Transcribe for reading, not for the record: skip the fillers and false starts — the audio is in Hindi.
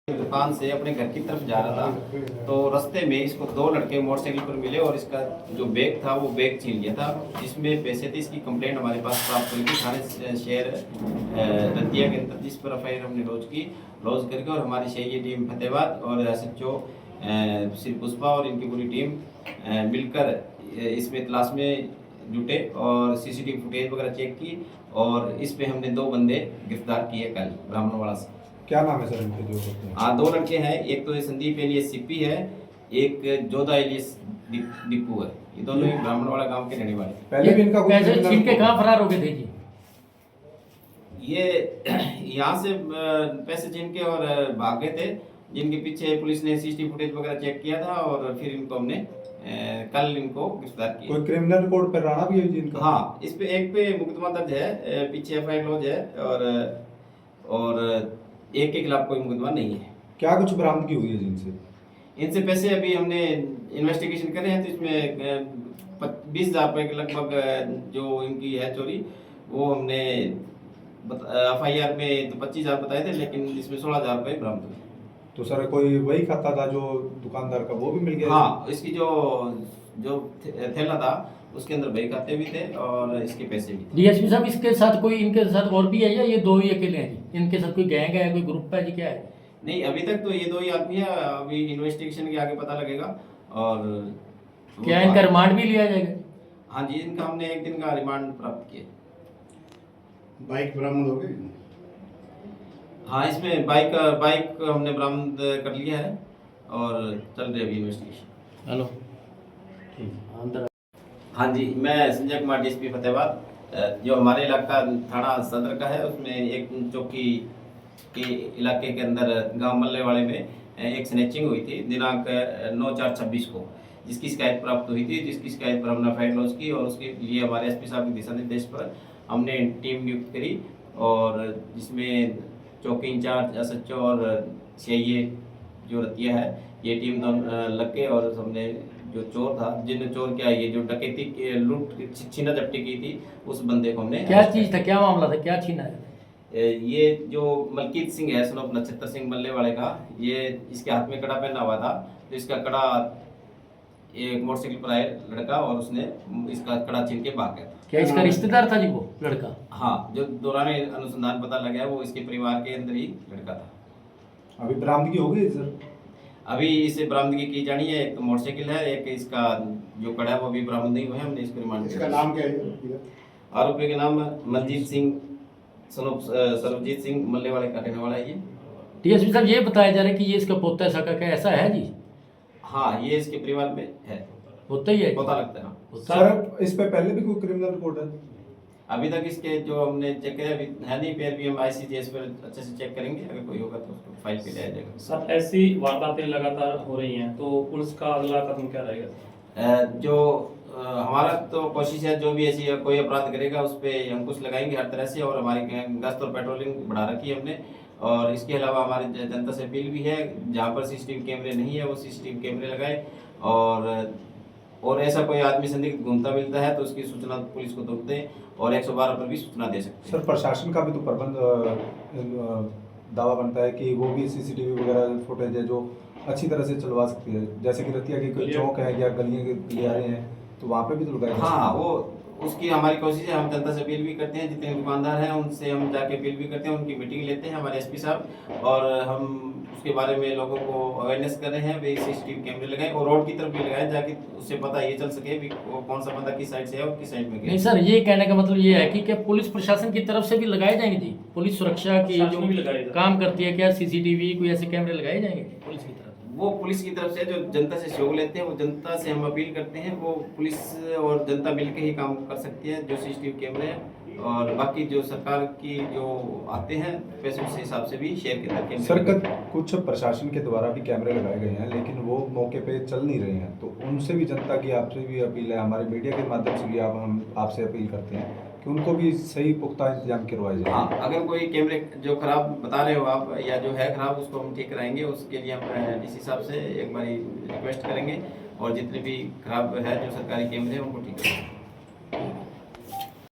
दुकान से अपने घर की तरफ जा रहा था तो रास्ते में इसको दो लड़के मोटरसाइकिल पर मिले और इसका जो बैग था वो बैग छीन लिया था, जिसमें पैसे थे। इसकी कंप्लेंट हमारे पास प्राप्त हुई थी थाने शहर रतिया के अंदर, जिस पर एफआईआर हमने लॉन्च करके और हमारी शहरी टीम फतेहाबाद और एसएचओ श्री पुष्पा और इनकी पूरी टीम मिलकर इसमें तलाश में जुटे और सीसीटीवी फुटेज वगैरह चेक की और इस पे हमने दो बंदे गिरफ्तार किए कल ब्राह्मणवाड़ा से। क्या नाम है सर इनके जो होते हैं? हाँ, दो लड़के हैं, एक तो संदीप एलियस सिप्पी है, एक जोधा एलियस दीपू है। ये दोनों ही ब्राह्मणवाड़ा गांव के रहने वाले। पहले भी इनका पैसे छीन के कहाँ फरार हो गए थे जी? ये यहाँ से पैसे छीन के और भाग गए थे, जिनके पीछे पुलिस ने सीसीटीवी फुटेज वगैरह चेक किया था और फिर इनको हमने कल इनको गिरफ्तार किया। कोई क्रिमिनल रिकॉर्ड पर राणा भी है जी इनका? हाँ, इस पे एक पे मुकदमा दर्ज है, पीछे एफआईआर लॉन्च है और एक के खिलाफ कोई मुकदमा नहीं है। क्या कुछ बरामदगी हुई है जिनसे? इनसे पैसे अभी हमने इन्वेस्टिगेशन करे हैं तो इसमें 20,000 रुपये के लगभग जो इनकी है चोरी, वो हमने एफआईआर में तो 25,000 बताए थे, लेकिन इसमें 16,000 रुपये बरामद हुए। तो सर कोई वही खाता था जो दुकानदार का, वो भी मिल गया? हाँ, इसकी जो थैला था उसके अंदर बही खाते भी थे और इसके पैसे भी थे। डीएसपी साहब, इसके साथ कोई इनके साथ और भी है या ये दो ही अकेले हैं जी? इनके साथ कोई गैंग है, कोई ग्रुप है जी, क्या है? नहीं, अभी तक तो ये दो ही आदमी है, अभी इन्वेस्टिगेशन के आगे पता लगेगा। और क्या इनका रिमांड भी लिया जाएगा? हाँ जी, इनका हमने एक दिन का रिमांड प्राप्त किया। बाइक बरामद हो गई? हाँ, इसमें बाइक हमने बरामद कर लिया है और चल रही है अभी इन्वेस्टिगेशन। हेलो, ठीक अंदर। हाँ जी, मैं संजय कुमार डीएसपी फतेहाबाद। जो हमारे इलाका थाना सदर का है, उसमें एक चौकी के इलाके के अंदर गांव मल्लेवाड़े में एक स्नैचिंग हुई थी दिनांक 9/4/26 को, जिसकी शिकायत प्राप्त हुई थी, जिसकी शिकायत पर हमने एफआईआर लॉन्च की और उसके लिए हमारे एसपी साहब के दिशा निर्देश पर हमने टीम नियुक्त करी और जिसमें चौकी इंचार्ज एसएचओ और सीआईए जो रतिया है, ये टीम दोनों लग के और हमने जो चोर था, जिन्होंने चोर किया, ये जो डकैती लूट छीना झपटी की थी, उस बंदे को हमने। क्या चीज था, क्या मामला था, क्या छीना है? ये जो मलकीत सिंह है, सनोप नक्षत्र सिंह मल्लेवाड़े का, ये इसके हाथ में कड़ा पहना हुआ था, तो इसका कड़ा एक मोटरसाइकिल पर आया लड़का और उसने इसका कड़ा छीन के भाग गया था। क्या इसका रिश्तेदार था जी वो लड़का? हाँ, जो दौरान अनुसंधान पता लगा वो इसके परिवार के अंदर ही लड़का था। अभी बरामदगी हो गई सर? अभी इसे बरामदगी की जानी है, एक मोटरसाइकिल है, एक इसका जो कड़ा है वो भी बरामद नहीं हुआ है, हमने इसको रिमांड। इसका नाम क्या है? आरोपी का नाम मनजीत सिंह सर्वजीत सिंह मल्लेवाड़े का रहने वाला है ये। डीएसपी साहब, ये बताया जा रहा है कि ये इसका पोता सका, क्या ऐसा है जी? हाँ, ये इसके परिवार में है, पोता ही है, पता लगता है। सर इस पे पहले भी कोई क्रिमिनल रिकॉर्ड है? अभी तक इसके जो हमने चेक किया अभी है नहीं, फिर भी हम आईसीजीएस पर अच्छे से चेक करेंगे, अगर कोई होगा तो उसको फाइल पे लिया जाएगा। सर, ऐसी वारदातें लगातार हो रही हैं, तो पुलिस का अगला कदम क्या रहेगा? जो हमारा तो कोशिश है, जो भी ऐसी कोई अपराध करेगा उस पर अंकुश लगाएंगे हर तरह से, और हमारी गश्त और पेट्रोलिंग बढ़ा रखी है हमने। और इसके अलावा हमारी जनता से अपील भी है, जहाँ पर सीसीटीवी कैमरे नहीं है वो सीसीटीवी कैमरे लगाए, और ऐसा कोई आदमी संदिग्ध घूमता मिलता है तो उसकी सूचना पुलिस को तुरंत दें और 112 पर भी सूचना दे सकते हैं। सर प्रशासन का भी तो प्रबंध दावा बनता है कि वो भी सीसीटीवी वगैरह फुटेज है जो अच्छी तरह से चलवा सकती है, जैसे कि रतिया के कोई चौक है या गलियां के गलियारे हैं तो वहाँ पे भी तो लगाए। हाँ, वो उसकी हमारी कोशिश है, हम जनता से अपील भी करते हैं, जितने दुकानदार हैं उनसे हम जाके अपील भी करते हैं, उनकी मीटिंग लेते हैं हमारे एसपी साहब, और हम उसके बारे में लोगों को अवेयरनेस कर रहे हैं वे सीसीटीवी कैमरे लगाएं और रोड की तरफ भी लगाएं, ताकि उससे पता ये चल सके भी वो कौन सा बंदा किस साइड से है और किस साइड में गया। नहीं सर, ये कहने का मतलब ये है कि क्या पुलिस प्रशासन की तरफ से भी लगाए जाएंगे जी? पुलिस सुरक्षा की जो भी लगाए काम करती है, क्या सीसीटीवी कोई ऐसे कैमरे लगाए जाएंगे पुलिस की तरफ? वो पुलिस की तरफ से जो जनता से सहयोग लेते हैं, वो जनता से हम अपील करते हैं, वो पुलिस और जनता मिलकर ही काम कर सकती है, जो सीसीटीवी कैमरे हैं, और बाकी जो सरकार की जो आते हैं पैसे उस हिसाब से भी शेयर करते हैं। सर कुछ प्रशासन के द्वारा भी कैमरे लगाए गए हैं लेकिन वो मौके पे चल नहीं रहे हैं, तो उनसे भी जनता की आपसे भी अपील है, हमारे मीडिया के माध्यम से भी हम आपसे अपील करते हैं कि उनको भी सही पुख्ता इंतजाम करवाए जाए। हाँ, अगर कोई कैमरे जो खराब बता रहे हो आप या जो है खराब, उसको हम ठीक कराएंगे, उसके लिए हम डीसी साहब से एक बार रिक्वेस्ट करेंगे और जितने भी खराब है जो सरकारी कैमरे हैं उनको ठीक करेंगे।